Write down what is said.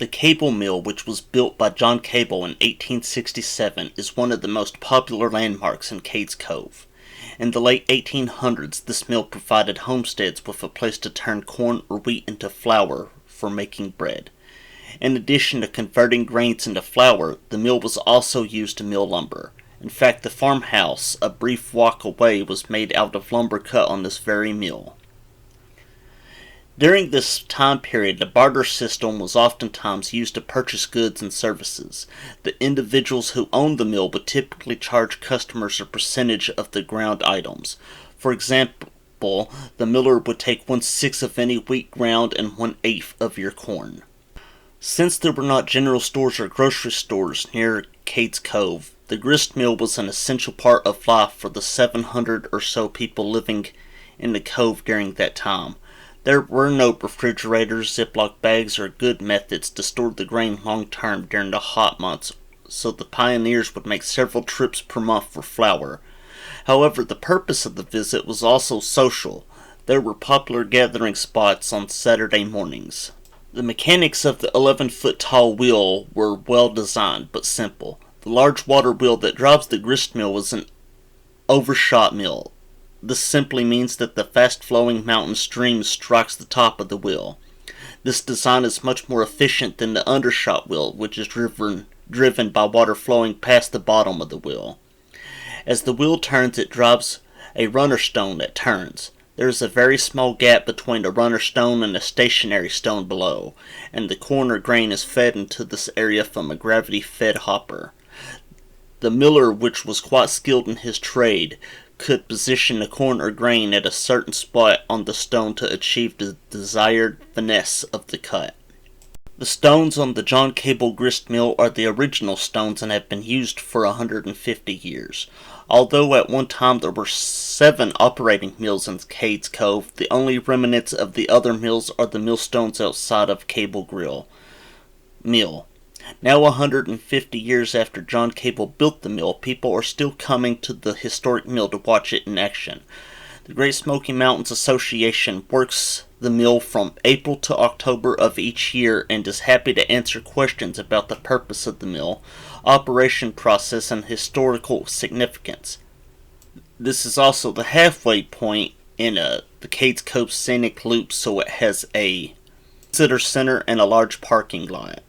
The Cable Mill, which was built by John Cable in 1867, is one of the most popular landmarks in Cades Cove. In the late 1800s, this mill provided homesteads with a place to turn corn or wheat into flour for making bread. In addition to converting grains into flour, the mill was also used to mill lumber. In fact, the farmhouse, a brief walk away, was made out of lumber cut on this very mill. During this time period, the barter system was oftentimes used to purchase goods and services. The individuals who owned the mill would typically charge customers a percentage of the ground items. For example, the miller would take 1/6 of any wheat ground and 1/8 of your corn. Since there were not general stores or grocery stores near Cades Cove, the grist mill was an essential part of life for the 700 or so people living in the cove during that time. There were no refrigerators, Ziploc bags, or good methods to store the grain long term during the hot months, so the pioneers would make several trips per month for flour. However, the purpose of the visit was also social. There were popular gathering spots on Saturday mornings. The mechanics of the 11-foot tall wheel were well designed, but simple. The large water wheel that drives the grist mill was an overshot mill. This simply means that the fast-flowing mountain stream strikes the top of the wheel. This design is much more efficient than the undershot wheel, which is driven by water flowing past the bottom of the wheel. As the wheel turns, it drives a runner stone that turns. There is a very small gap between the runner stone and the stationary stone below, and the corn or grain is fed into this area from a gravity-fed hopper. The miller, which was quite skilled in his trade, could position the corn or grain at a certain spot on the stone to achieve the desired finesse of the cut. The stones on the John Cable grist mill are the original stones and have been used for 150 years. Although at one time there were 7 operating mills in Cades Cove, the only remnants of the other mills are the millstones outside of Cable Mill. Now 150 years after John Cable built the mill, people are still coming to the historic mill to watch it in action. The Great Smoky Mountains Association works the mill from April to October of each year and is happy to answer questions about the purpose of the mill, operation process, and historical significance. This is also the halfway point in the Cades Cove Scenic Loop, so it has a visitor center and a large parking lot.